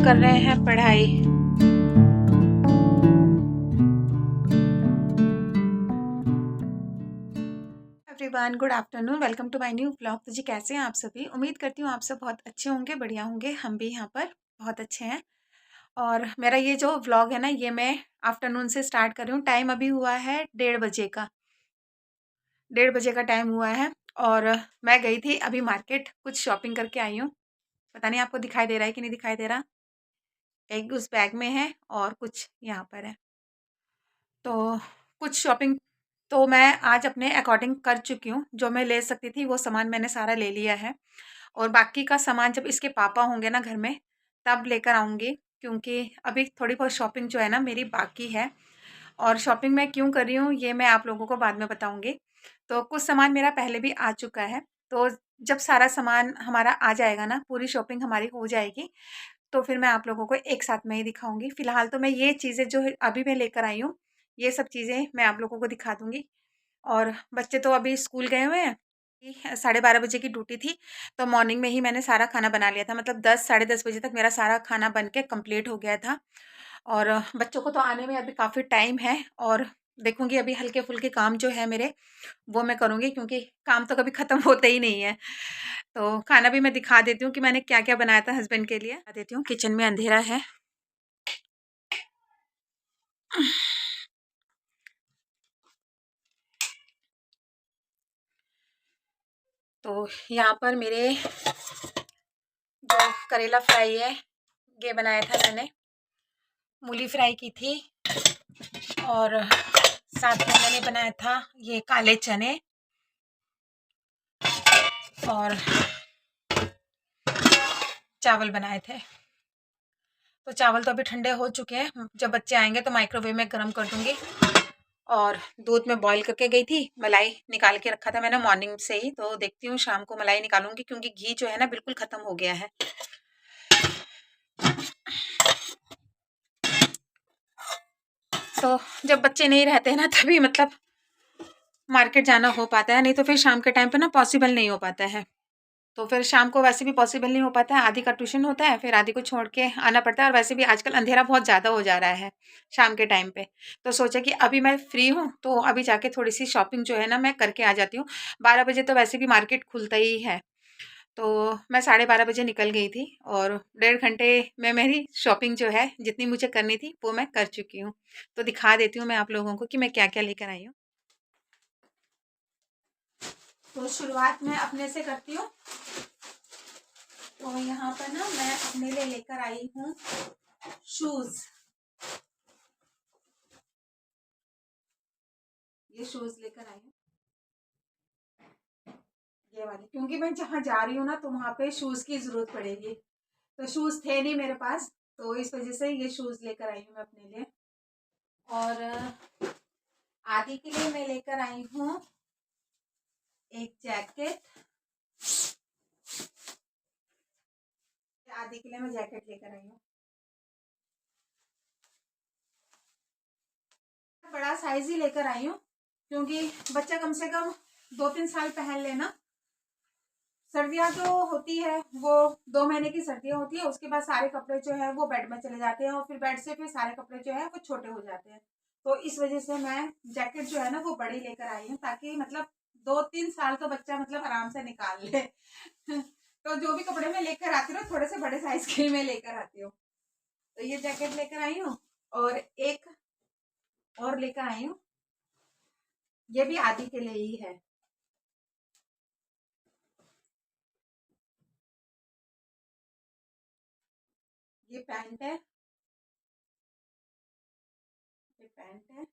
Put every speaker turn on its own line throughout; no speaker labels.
कर रहे हैं पढ़ाई। Everyone, good afternoon, welcome to my new blog. तो जी कैसे हैं आप सभी? उम्मीद करती हूँ आप सब बहुत अच्छे होंगे, बढ़िया होंगे। हम भी यहाँ पर बहुत अच्छे हैं। और मेरा ये जो व्लॉग है ना, ये मैं आफ्टरनून से स्टार्ट कर रही हूँ। टाइम अभी हुआ है 1:30 बजे का, 1:30 बजे का टाइम हुआ है। और मैं गई थी अभी मार्केट, कुछ शॉपिंग करके आई हूँ। पता नहीं आपको दिखाई दे रहा है कि नहीं दिखाई दे रहा। एक उस बैग में है और कुछ यहाँ पर है। तो कुछ शॉपिंग तो मैं आज अपने अकॉर्डिंग कर चुकी हूँ। जो मैं ले सकती थी वो सामान मैंने सारा ले लिया है। और बाकी का सामान जब इसके पापा होंगे ना घर में, तब लेकर आऊँगी। क्योंकि अभी थोड़ी बहुत शॉपिंग जो है ना मेरी बाकी है। और शॉपिंग मैं क्यों कर रही हूँ ये मैं आप लोगों को बाद में बताऊँगी। तो कुछ सामान मेरा पहले भी आ चुका है। तो जब सारा सामान हमारा आ जाएगा ना, पूरी शॉपिंग हमारी हो जाएगी, तो फिर मैं आप लोगों को एक साथ में ही दिखाऊँगी। फ़िलहाल तो मैं ये चीज़ें जो अभी मैं लेकर आई हूँ, ये सब चीज़ें मैं आप लोगों को दिखा दूँगी। और बच्चे तो अभी स्कूल गए हुए हैं। 12:30 बजे की ड्यूटी थी, तो मॉर्निंग में ही मैंने सारा खाना बना लिया था। मतलब 10 साढ़े 10 बजे तक मेरा सारा खाना बन के कंप्लीट हो गया था। और बच्चों को तो आने में अभी काफ़ी टाइम है। और देखूँगी अभी हल्के-फुल्के काम जो है मेरे, वो मैं करूँगी, क्योंकि काम तो कभी ख़त्म होते ही नहीं है। तो खाना भी मैं दिखा देती हूँ कि मैंने क्या-क्या बनाया था हस्बैंड के लिए। दिखा देती हूँ, किचन में अंधेरा है। तो यहाँ पर मेरे जो करेला फ्राई है, ये बनाया था मैंने। मूली फ्राई की थी। और साथ में मैंने बनाया था ये काले चने। और चावल बनाए थे। तो चावल तो अभी ठंडे हो चुके हैं। जब बच्चे आएंगे तो माइक्रोवेव में गर्म कर दूंगी। और दूध में बॉईल करके गई थी, मलाई निकाल के रखा था मैंने मॉर्निंग से ही। तो देखती हूँ शाम को मलाई निकालूंगी, क्योंकि घी जो है ना बिल्कुल ख़त्म हो गया है। तो जब बच्चे नहीं रहते हैं ना, तभी मतलब मार्केट जाना हो पाता है, नहीं तो फिर शाम के टाइम पे ना पॉसिबल नहीं हो पाता है। तो फिर शाम को वैसे भी पॉसिबल नहीं हो पाता है। आदि का ट्यूशन होता है, फिर आदि को छोड़ के आना पड़ता है। और वैसे भी आजकल अंधेरा बहुत ज़्यादा हो जा रहा है शाम के टाइम पे। तो सोचा कि अभी मैं फ्री हूँ, तो अभी जाके थोड़ी सी शॉपिंग जो है ना मैं करके आ जाती हूँ। 12 बजे तो वैसे भी मार्केट खुलता ही है। तो मैं 12:30 बजे निकल गई थी। और 1.5 घंटे में मेरी शॉपिंग जो है जितनी मुझे करनी थी वो मैं कर चुकी हूँ। तो दिखा देती हूँ मैं आप लोगों को कि मैं क्या क्या लेकर आई हूँ। तो शुरुआत मैं अपने से करती हूँ। तो यहाँ पर ना मैं अपने लिए लेकर आई हूँ शूज। ये शूज लेकर आई हूँ, ये वाले, क्योंकि मैं जहाँ जा रही हूँ ना तो वहाँ पे शूज की जरूरत पड़ेगी। तो शूज थे नहीं मेरे पास, तो इस वजह से ये शूज लेकर आई हूँ मैं अपने लिए। और आदि के लिए मैं लेकर आई हूँ एक जैकेट। आदि के लिए मैं जैकेट लेकर आई हूँ। बड़ा साइज ही लेकर आई हूँ, क्योंकि बच्चा कम से कम 2-3 साल पहन लेना। सर्दियाँ जो होती है वो 2 महीने की सर्दियाँ होती है, उसके बाद सारे कपड़े जो है वो बेड में चले जाते हैं। और फिर बेड से फिर सारे कपड़े जो है वो छोटे हो जाते हैं। तो इस वजह से मैं जैकेट जो है ना वो बड़ी लेकर आई हूँ, ताकि मतलब 2-3 साल तो बच्चा मतलब आराम से निकाल ले। तो जो भी कपड़े मैं लेकर आती हूँ थोड़े से बड़े साइज के मैं लेकर आती हूँ। तो ये जैकेट लेकर आई हूँ। और एक और लेकर आई हूँ, ये भी आदि के लिए ही है। ये पैंट है, ये पैंट है,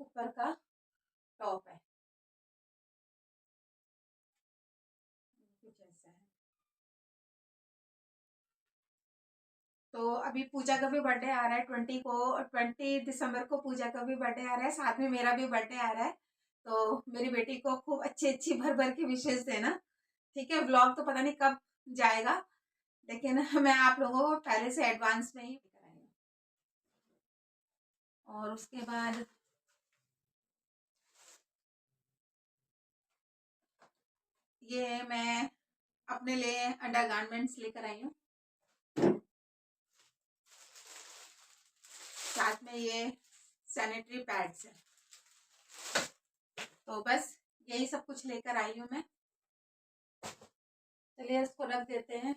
ऊपर का टॉप है, कुछ ऐसा है। तो अभी पूजा का भी बर्थडे आ रहा है 20 दिसंबर को पूजा का भी बर्थडे आ रहा है, साथ में मेरा भी बर्थडे आ रहा है। तो मेरी बेटी को खूब अच्छी अच्छी भर भर के विशेष देना। ठीक है, व्लॉग तो पता नहीं कब जाएगा, लेकिन मैं आप लोगों को पहले से एडवांस में ही कराई। और उसके बाद ये मैं अपने लिए अंडर गारमेंट्स लेकर आई हूँ। साथ में ये सैनिटरी पैड्स है। तो बस यही सब कुछ लेकर आई हूँ मैं। चलिए इसको रख देते हैं।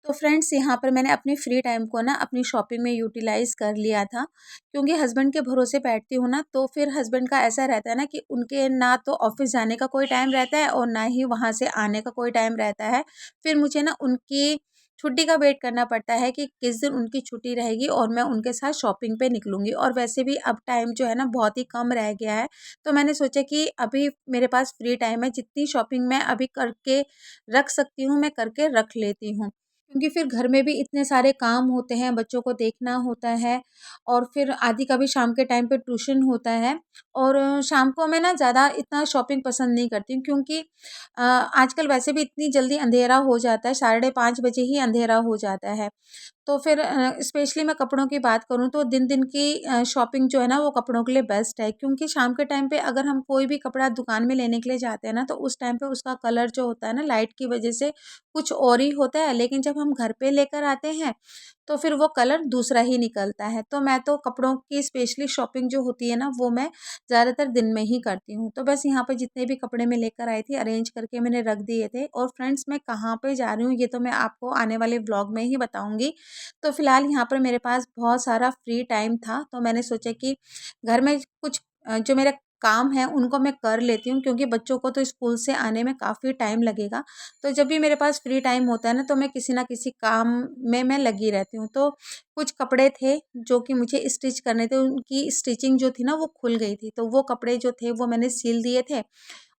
तो फ्रेंड्स यहाँ पर मैंने अपनी फ्री टाइम को ना अपनी शॉपिंग में यूटिलाइज़ कर लिया था, क्योंकि हस्बैंड के भरोसे बैठती हूँ ना, तो फिर हस्बैंड का ऐसा रहता है ना कि उनके ना तो ऑफिस जाने का कोई टाइम रहता है और ना ही वहाँ से आने का कोई टाइम रहता है। फिर मुझे ना उनकी छुट्टी का वेट करना पड़ता है कि किस दिन उनकी छुट्टी रहेगी और मैं उनके साथ शॉपिंग पे निकलूँगी। और वैसे भी अब टाइम जो है ना बहुत ही कम रह गया है, तो मैंने सोचा कि अभी मेरे पास फ्री टाइम है, जितनी शॉपिंग मैं अभी करके रख सकती हूँ मैं करके रख लेती हूँ। क्योंकि फिर घर में भी इतने सारे काम होते हैं, बच्चों को देखना होता है और फिर आदि का भी शाम के टाइम पे ट्यूशन होता है। और शाम को मैं ना ज़्यादा इतना शॉपिंग पसंद नहीं करती हूँ, क्योंकि आजकल वैसे भी इतनी जल्दी अंधेरा हो जाता है, 5:30 बजे ही अंधेरा हो जाता है। तो फिर स्पेशली मैं कपड़ों की बात करूँ तो दिन-दिन की शॉपिंग जो है ना वो कपड़ों के लिए बेस्ट है, क्योंकि शाम के टाइम पे अगर हम कोई भी कपड़ा दुकान में लेने के लिए जाते हैं ना, तो उस टाइम पे उसका कलर जो होता है ना लाइट की वजह से कुछ और ही होता है, लेकिन जब हम घर पे लेकर आते हैं तो फिर वो कलर दूसरा ही निकलता है। तो मैं तो कपड़ों की स्पेशली शॉपिंग जो होती है ना वो मैं ज़्यादातर दिन में ही करती हूँ। तो बस यहाँ पे जितने भी कपड़े मैं लेकर आई थी अरेंज करके मैंने रख दिए थे। और फ्रेंड्स मैं कहाँ पे जा रही हूँ ये तो मैं आपको आने वाले व्लॉग में ही बताऊँगी। तो फिलहाल यहाँ पर मेरे पास बहुत सारा फ्री टाइम था, तो मैंने सोचा कि घर में कुछ जो मेरा काम है उनको मैं कर लेती हूँ, क्योंकि बच्चों को तो स्कूल से आने में काफ़ी टाइम लगेगा। तो जब भी मेरे पास फ्री टाइम होता है ना तो मैं किसी ना किसी काम में मैं लगी रहती हूँ। तो कुछ कपड़े थे जो कि मुझे स्टिच करने थे, उनकी स्टिचिंग जो थी ना वो खुल गई थी, तो वो कपड़े जो थे वो मैंने सिल दिए थे।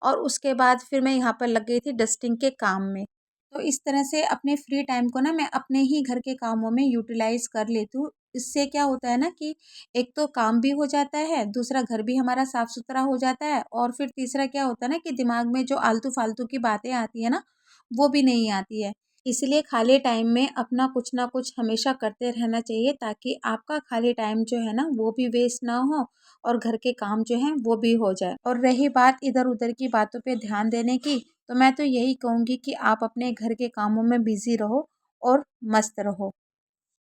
और उसके बाद फिर मैं यहाँ पर लग गई थी डस्टिंग के काम में। तो इस तरह से अपने फ्री टाइम को ना मैं अपने ही घर के कामों में यूटिलाइज़ कर लेती हूँ। इससे क्या होता है ना कि एक तो काम भी हो जाता है, दूसरा घर भी हमारा साफ-सुथरा हो जाता है और फिर तीसरा क्या होता है ना कि दिमाग में जो आलतू-फालतू की बातें आती है ना, वो भी नहीं आती है। इसलिए खाली टाइम में अपना कुछ ना कुछ हमेशा करते रहना चाहिए, ताकि आपका खाली टाइम जो है ना वो भी वेस्ट ना हो और घर के काम जो हैं वो भी हो जाए। और रही बात इधर-उधर की बातों पे ध्यान देने की, तो मैं तो यही कहूँगी कि आप अपने घर के कामों में बिज़ी रहो और मस्त रहो।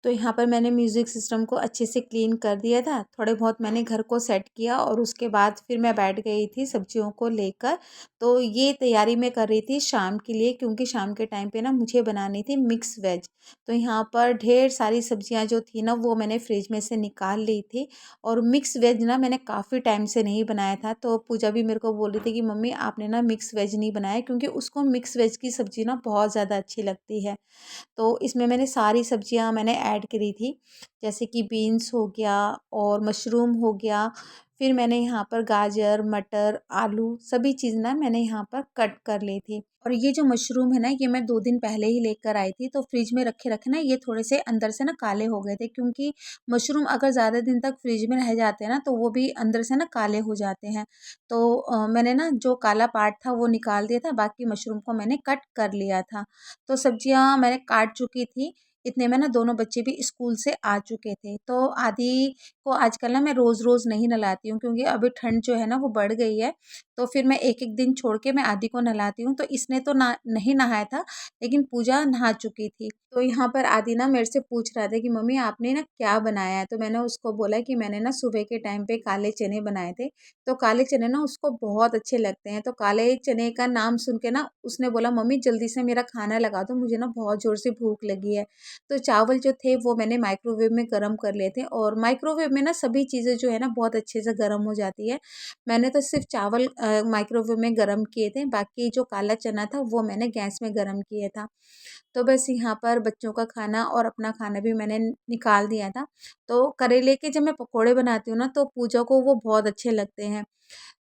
तो यहाँ पर मैंने म्यूज़िक सिस्टम को अच्छे से क्लीन कर दिया था। थोड़े बहुत मैंने घर को सेट किया और उसके बाद फिर मैं बैठ गई थी सब्जियों को लेकर। तो ये तैयारी मैं कर रही थी शाम के लिए, क्योंकि शाम के टाइम पे ना मुझे बनानी थी मिक्स वेज। तो यहाँ पर ढेर सारी सब्जियाँ जो थी ना वो मैंने फ्रिज में से निकाल ली थी। और मिक्स वेज ना मैंने काफ़ी टाइम से नहीं बनाया था, तो पूजा भी मेरे को बोल रही थी कि मम्मी आपने ना मिक्स वेज नहीं बनाया, क्योंकि उसको मिक्स वेज की सब्ज़ी ना बहुत ज़्यादा अच्छी लगती है। तो इसमें मैंने सारी सब्जियां मैंने ऐड करी थी, जैसे कि बीन्स हो गया और मशरूम हो गया। फिर मैंने यहाँ पर गाजर, मटर, आलू सभी चीज़ ना मैंने यहाँ पर कट कर ली थी। और ये जो मशरूम है ना ये मैं 2 दिन पहले ही लेकर आई थी, तो फ्रिज में रखे रखे ना ये थोड़े से अंदर से ना काले हो गए थे, क्योंकि मशरूम अगर ज़्यादा दिन तक फ्रिज में रह जाते हैं ना तो वो भी अंदर से ना काले हो जाते हैं। तो मैंने ना जो काला पार्ट था वो निकाल दिया था, बाकी मशरूम को मैंने कट कर लिया था। तो सब्जियां मैंने काट चुकी थी। इतने में ना दोनों बच्चे भी स्कूल से आ चुके थे। तो आदि को आजकल ना मैं रोज़-रोज़ नहीं नहलाती हूँ, क्योंकि अभी ठंड जो है ना वो बढ़ गई है। तो फिर मैं एक-एक दिन छोड़ के मैं आदि को नहलाती हूँ। तो इसने तो ना नहीं नहाया था, लेकिन पूजा नहा चुकी थी। तो यहाँ पर आदि ना मेरे से पूछ रहा था कि मम्मी आपने ना क्या बनाया है? तो मैंने उसको बोला कि मैंने ना सुबह के टाइम पे काले चने बनाए थे। तो काले चने ना उसको बहुत अच्छे लगते हैं। तो काले चने का नाम सुन के ना उसने बोला मम्मी जल्दी से मेरा खाना लगा दो, मुझे ना बहुत ज़ोर से भूख लगी है। तो चावल जो थे वो मैंने माइक्रोवेव में गरम कर लिए थे, और माइक्रोवेव में ना सभी चीज़ें जो है ना बहुत अच्छे से गरम हो जाती है। मैंने तो सिर्फ़ चावल माइक्रोवेव में गरम किए थे, बाकी जो काला चना था वो मैंने गैस में गरम किया था। तो बस यहाँ पर बच्चों का खाना और अपना खाना भी मैंने निकाल दिया था। तो करेले के जब मैं पकोड़े बनाती हूँ ना तो पूजा को वो बहुत अच्छे लगते हैं।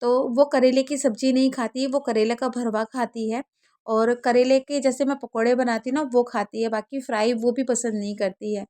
तो वो करेले की सब्ज़ी नहीं खाती, वो करेले का भरवा खाती है। और करेले के जैसे मैं पकोड़े बनाती हूँ ना वो खाती है, बाकी फ्राई वो भी पसंद नहीं करती है।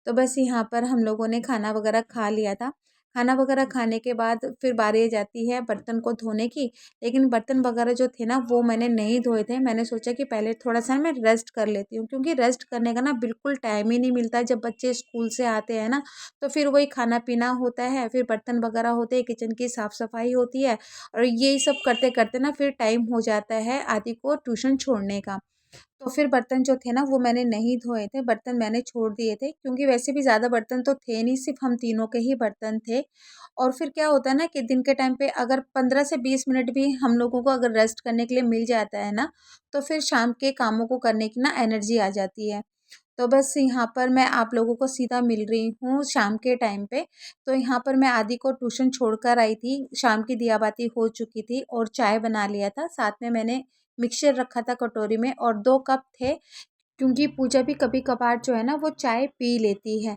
तो बस यहाँ पर हम लोगों ने खाना वगैरह खा लिया था। खाना वगैरह खाने के बाद फिर बारी आ जाती है बर्तन को धोने की। लेकिन बर्तन वगैरह जो थे ना वो मैंने नहीं धोए थे। मैंने सोचा कि पहले थोड़ा-सा मैं रेस्ट कर लेती हूँ, क्योंकि रेस्ट करने का ना बिल्कुल टाइम ही नहीं मिलता। जब बच्चे स्कूल से आते हैं ना तो फिर वही खाना-पीना होता है, फिर बर्तन वगैरह होते हैं, किचन की साफ-सफाई होती है और यही सब करते-करते ना फिर टाइम हो जाता है आदि को ट्यूशन छोड़ने का। तो फिर बर्तन जो थे ना वो मैंने नहीं धोए थे, बर्तन मैंने छोड़ दिए थे क्योंकि वैसे भी ज़्यादा बर्तन तो थे नहीं, सिर्फ हम तीनों के ही बर्तन थे। और फिर क्या होता है ना कि दिन के टाइम पे अगर 15 से 20 मिनट भी हम लोगों को अगर रेस्ट करने के लिए मिल जाता है ना, तो फिर शाम के कामों को करने की ना एनर्जी आ जाती है। तो बस यहाँ पर मैं आप लोगों को सीधा मिल रही हूँ शाम के टाइम पे। तो यहाँ पर मैं आदि को ट्यूशन छोड़कर आई थी, शाम की दिया बाती हो चुकी थी और चाय बना लिया था, साथ में मैंने मिक्सचर रखा था कटोरी में और 2 कप थे, क्योंकि पूजा भी कभी कभार जो है ना वो चाय पी लेती है।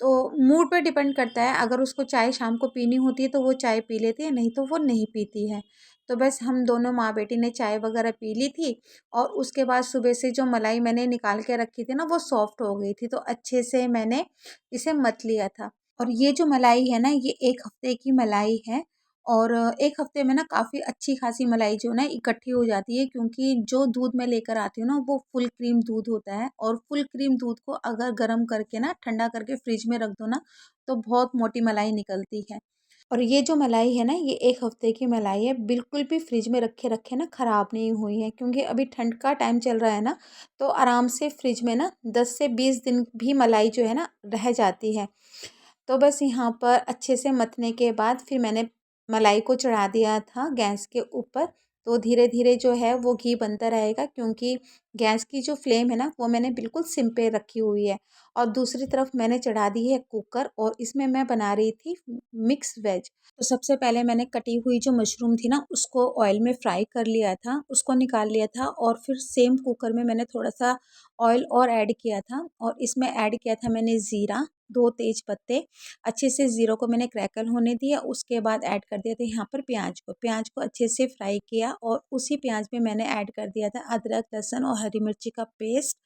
तो मूड पे डिपेंड करता है, अगर उसको चाय शाम को पीनी होती है तो वो चाय पी लेती है, नहीं तो वो नहीं पीती है। तो बस हम दोनों माँ बेटी ने चाय वगैरह पी ली थी और उसके बाद सुबह से जो मलाई मैंने निकाल के रखी थी ना वो सॉफ्ट हो गई थी, तो अच्छे से मैंने इसे मथ लिया था। और ये जो मलाई है ना ये 1 हफ्ते की मलाई है और 1 हफ्ते में ना काफ़ी अच्छी खासी मलाई जो है ना इकट्ठी हो जाती है, क्योंकि जो दूध मैं लेकर आती हूँ ना वो फुल क्रीम दूध होता है और फुल क्रीम दूध को अगर गर्म करके ना ठंडा करके फ्रिज में रख दो ना तो बहुत मोटी मलाई निकलती है। और ये जो मलाई है ना ये 1 हफ्ते की मलाई है, बिल्कुल भी फ्रिज में रखे रखे ना ख़राब नहीं हुई है, क्योंकि अभी ठंड का टाइम चल रहा है ना, तो आराम से फ्रिज में ना 10 से 20 दिन भी मलाई जो है ना रह जाती है। तो बस यहाँ पर अच्छे से मथने के बाद फिर मैंने मलाई को चढ़ा दिया था गैस के ऊपर। तो धीरे धीरे जो है वो घी बनता रहेगा, क्योंकि गैस की जो फ्लेम है ना वो मैंने बिल्कुल सिम पे रखी हुई है। और दूसरी तरफ मैंने चढ़ा दी है कुकर और इसमें मैं बना रही थी मिक्स वेज। तो सबसे पहले मैंने कटी हुई जो मशरूम थी ना उसको ऑयल में फ्राई कर लिया था, उसको निकाल लिया था और फिर सेम कुकर में मैंने थोड़ा सा ऑयल और ऐड किया था और इसमें ऐड किया था मैंने ज़ीरा, 2 तेज पत्ते। अच्छे से ज़ीरो को मैंने क्रैकल होने दिया, उसके बाद ऐड कर दिया था यहाँ पर प्याज को अच्छे से फ्राई किया और उसी प्याज में मैंने ऐड कर दिया था अदरक, लहसुन और हरी मिर्ची का पेस्ट।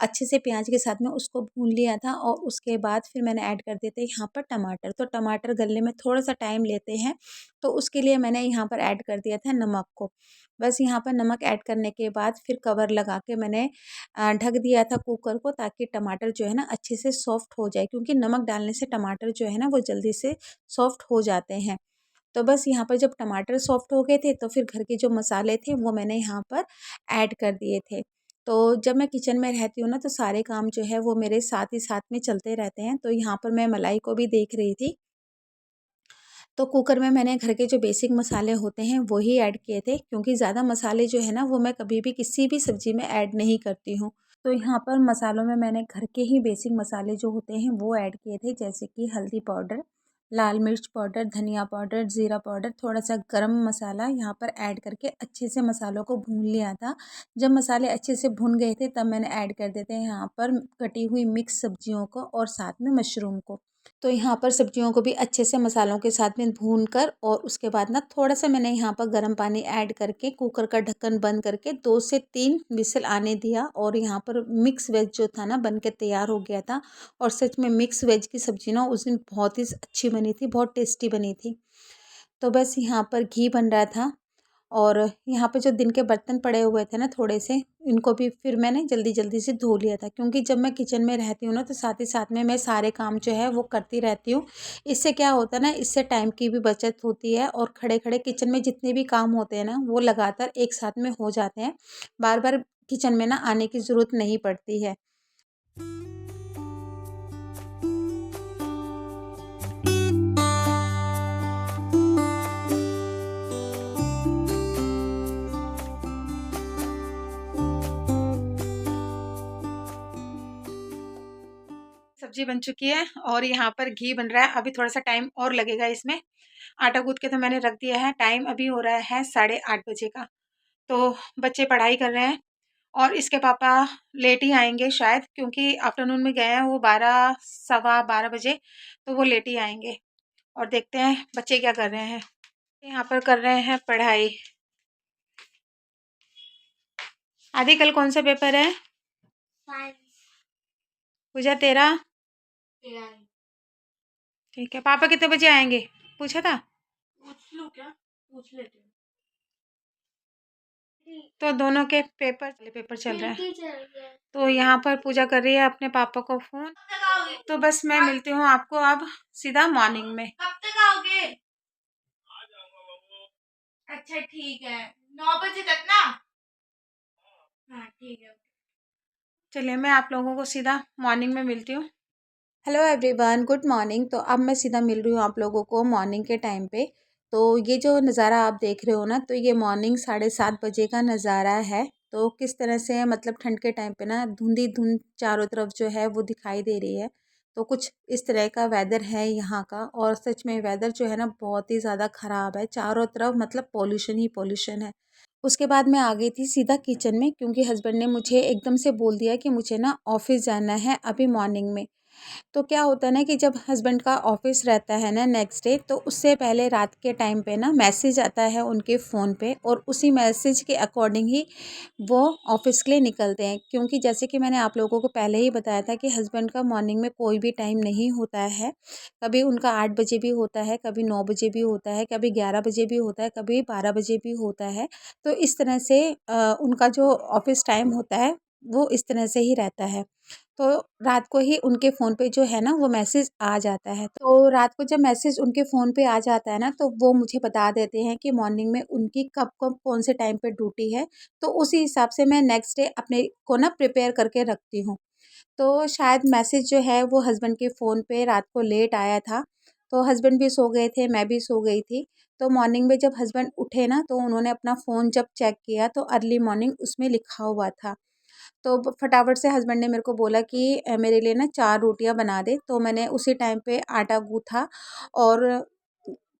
अच्छे से प्याज के साथ में उसको भून लिया था और उसके बाद फिर मैंने ऐड कर दिए थे यहाँ पर टमाटर। तो टमाटर गलने में थोड़ा सा टाइम लेते हैं, तो उसके लिए मैंने यहाँ पर ऐड कर दिया था नमक को। बस यहाँ पर नमक ऐड करने के बाद फिर कवर लगा के मैंने ढक दिया था कुकर को, ताकि टमाटर जो है ना अच्छे से सॉफ्ट हो जाए, क्योंकि नमक डालने से टमाटर जो है ना वो जल्दी से सॉफ्ट हो जाते हैं। तो बस यहाँ पर जब टमाटर सॉफ्ट हो गए थे तो फिर घर के जो मसाले थे वो मैंने यहाँ पर ऐड कर दिए थे। तो जब मैं किचन में रहती हूँ ना तो सारे काम जो है वो मेरे साथ ही साथ में चलते रहते हैं। तो यहाँ पर मैं मलाई को भी देख रही थी, तो कुकर में मैंने घर के जो बेसिक मसाले होते हैं वो ही ऐड किए थे, क्योंकि ज़्यादा मसाले जो है ना वो मैं कभी भी किसी भी सब्ज़ी में ऐड नहीं करती हूँ। तो यहाँ पर मसालों में मैंने घर के ही बेसिक मसाले जो होते हैं वो ऐड किए थे, जैसे कि हल्दी पाउडर, लाल मिर्च पाउडर, धनिया पाउडर, ज़ीरा पाउडर, थोड़ा सा गरम मसाला यहाँ पर ऐड करके अच्छे से मसालों को भून लिया था। जब मसाले अच्छे से भुन गए थे तब मैंने ऐड कर दिए थे यहाँ पर कटी हुई मिक्स सब्जियों को और साथ में मशरूम को। तो यहाँ पर सब्जियों को भी अच्छे से मसालों के साथ में भून कर और उसके बाद ना थोड़ा सा मैंने यहाँ पर गर्म पानी ऐड करके कुकर का ढक्कन बंद करके 2 से 3 विसल आने दिया और यहाँ पर मिक्स वेज जो था ना बन के तैयार हो गया था। और सच में मिक्स वेज की सब्ज़ी ना उस दिन बहुत ही अच्छी बनी थी, बहुत टेस्टी बनी थी। तो बस यहाँ पर घी बन रहा था और यहाँ पे जो दिन के बर्तन पड़े हुए थे ना थोड़े से, इनको भी फिर मैंने जल्दी जल्दी से धो लिया था, क्योंकि जब मैं किचन में रहती हूँ ना तो साथ ही साथ में मैं सारे काम जो है वो करती रहती हूँ। इससे क्या होता है ना, इससे टाइम की भी बचत होती है और खड़े खड़े किचन में जितने भी काम होते हैं ना वो लगातार एक साथ में हो जाते हैं, बार बार किचन में ना आने की ज़रूरत नहीं पड़ती है। सब्जी बन चुकी है और यहाँ पर घी बन रहा है, अभी थोड़ा सा टाइम और लगेगा इसमें। आटा गूँथ के तो मैंने रख दिया है, टाइम अभी हो रहा है 8:30 बजे का। तो बच्चे पढ़ाई कर रहे हैं और इसके पापा लेट ही आएंगे शायद, क्योंकि आफ्टरनून में गए हैं वो 12 सवा 12 बजे, तो वो लेट ही आएंगे। और देखते हैं बच्चे क्या कर रहे हैं। यहाँ पर कर रहे हैं पढ़ाई। आदि कल कौन सा पेपर है? पूजा तेरा? ठीक है, पापा कितने बजे आएंगे पूछा था? पूछ लूं क्या? पूछ लेती हूँ। तो दोनों के पेपर चल रहा है, तो यहाँ पर पूजा कर रही है अपने पापा को फोन। तो बस मैं मिलती हूँ आपको अब सीधा मॉर्निंग में। कब तक आओगे? अच्छा ठीक है, 9 बजे तक ना। हाँ ठीक है। चलिए मैं आप लोगों को सीधा मॉर्निंग में मिलती हूँ। Hello everyone, good morning. तो अब मैं सीधा मिल रही हूँ आप लोगों को मॉर्निंग के टाइम पे। तो ये जो नज़ारा आप देख रहे हो ना, तो ये मॉर्निंग 7:30 बजे का नज़ारा है। तो किस तरह से मतलब ठंड के टाइम पे ना धुंधी धुंध चारों तरफ जो है वो दिखाई दे रही है। तो कुछ इस तरह का वेदर है यहाँ का, और सच में वेदर जो है ना बहुत ही ज़्यादा ख़राब है। चारों तरफ मतलब पॉल्यूशन ही पॉल्यूशन है। उसके बाद मैं आ गई थी सीधा किचन में, क्योंकि हस्बैंड ने मुझे एकदम से बोल दिया कि मुझे ना ऑफ़िस जाना है अभी मॉर्निंग में। तो क्या होता है ना कि जब हस्बैंड का ऑफिस रहता है ना नेक्स्ट डे, तो उससे पहले रात के टाइम पे ना मैसेज आता है उनके फ़ोन पे, और उसी मैसेज के अकॉर्डिंग ही वो ऑफिस के लिए निकलते हैं। क्योंकि जैसे कि मैंने आप लोगों को पहले ही बताया था कि हस्बैंड का मॉर्निंग में कोई भी टाइम नहीं होता है। कभी उनका 8 बजे भी होता है, कभी 9 बजे भी होता है, कभी 11 बजे भी होता है, कभी 12 बजे भी होता है। तो इस तरह से उनका जो ऑफिस टाइम होता है वो इस तरह से ही रहता है। तो रात को ही उनके फ़ोन पे जो है ना वो मैसेज आ जाता है। तो रात को जब मैसेज उनके फ़ोन पे आ जाता है ना, तो वो मुझे बता देते हैं कि मॉर्निंग में उनकी कब-कब कौन से टाइम पे ड्यूटी है। तो उसी हिसाब से मैं नेक्स्ट डे अपने को ना प्रिपेयर करके रखती हूँ। तो शायद मैसेज जो है वो हस्बैंड के फ़ोन पे रात को लेट आया था। तो हस्बैंड भी सो गए थे, मैं भी सो गई थी। तो मॉर्निंग में जब हस्बैंड उठे ना, तो उन्होंने अपना फ़ोन जब चेक किया तो अर्ली मॉर्निंग उसमें लिखा हुआ था। तो फटाफट से हस्बैंड ने मेरे को बोला कि मेरे लिए ना 4 रोटियां बना दे। तो मैंने उसी टाइम पे आटा गूँथा और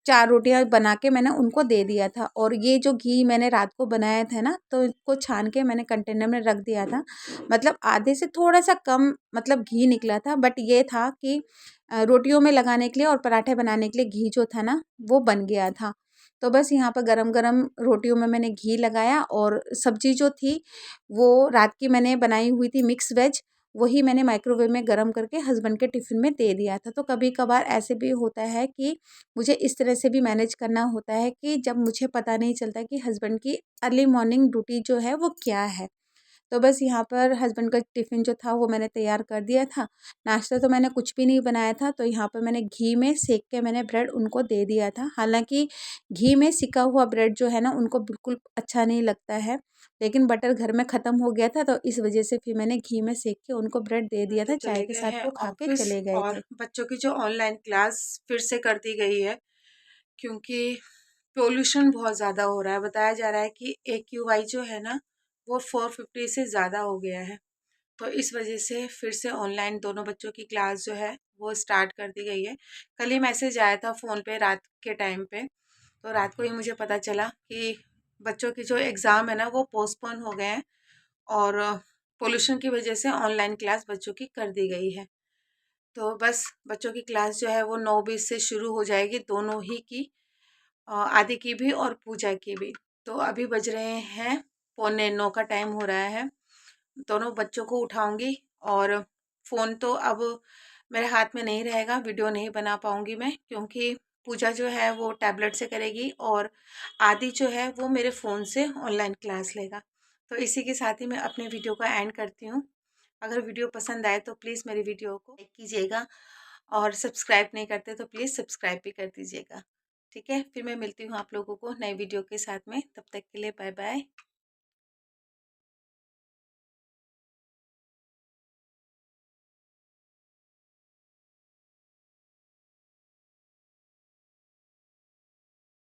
4 रोटियां बना के मैंने उनको दे दिया था। और ये जो घी मैंने रात को बनाया था ना, तो इसको छान के मैंने कंटेनर में रख दिया था। मतलब आधे से थोड़ा सा कम मतलब घी निकला था, बट ये था कि रोटियों में लगाने के लिए और पराठे बनाने के लिए घी जो था ना वो बन गया था। तो बस यहाँ पर गरम-गरम रोटियों में मैंने घी लगाया, और सब्ज़ी जो थी वो रात की मैंने बनाई हुई थी मिक्स वेज, वही मैंने माइक्रोवेव में गरम करके हस्बैंड के टिफ़िन में दे दिया था। तो कभी-कभार ऐसे भी होता है कि मुझे इस तरह से भी मैनेज करना होता है कि जब मुझे पता नहीं चलता कि हस्बैंड की अर्ली मॉर्निंग ड्यूटी जो है वो क्या है। तो बस यहाँ पर हस्बैंड का टिफ़िन जो था वो मैंने तैयार कर दिया था। नाश्ता तो मैंने कुछ भी नहीं बनाया था, तो यहाँ पर मैंने घी में सेक के मैंने ब्रेड उनको दे दिया था। हालाँकि घी में सिका हुआ ब्रेड जो है ना उनको बिल्कुल अच्छा नहीं लगता है, लेकिन बटर घर में ख़त्म हो गया था, तो इस वज़ह से फिर मैंने घी में सेक के उनको ब्रेड दे दिया
तो
था, चाय
चले
के
गए
साथ
हैं
वो खा के
ऑफिस,
चले गए
और
थे।
बच्चों की जो ऑनलाइन क्लास फिर से कर दी गई है, क्योंकि पोल्यूशन बहुत ज़्यादा हो रहा है। बताया जा रहा है कि AQI जो है ना वो 450 से ज़्यादा हो गया है। तो इस वजह से फिर से ऑनलाइन दोनों बच्चों की क्लास जो है वो स्टार्ट कर दी गई है। कल ही मैसेज आया था फ़ोन पे रात के टाइम पे। तो रात को ही मुझे पता चला कि बच्चों की जो एग्ज़ाम है ना वो पोस्टपोन हो गए हैं, और पोल्यूशन की वजह से ऑनलाइन क्लास बच्चों की कर दी गई है। तो बस बच्चों की क्लास जो है वो 9:20 से शुरू हो जाएगी, दोनों ही की, आदि की भी और पूजा की भी। तो अभी बज रहे हैं 8:45 का टाइम हो रहा है। दोनों बच्चों को उठाऊंगी, और फ़ोन तो अब मेरे हाथ में नहीं रहेगा, वीडियो नहीं बना पाऊंगी मैं, क्योंकि पूजा जो है वो टैबलेट से करेगी, और आदि जो है वो मेरे फ़ोन से ऑनलाइन क्लास लेगा। तो इसी के साथ ही मैं अपने वीडियो का एंड करती हूँ। अगर वीडियो पसंद आए तो प्लीज़ मेरी वीडियो को लाइक कीजिएगा, और सब्सक्राइब नहीं करते तो प्लीज़ सब्सक्राइब भी कर दीजिएगा। ठीक है, फिर मैं मिलती हूँ आप लोगों को नए वीडियो के साथ में। तब तक के लिए बाय बाय।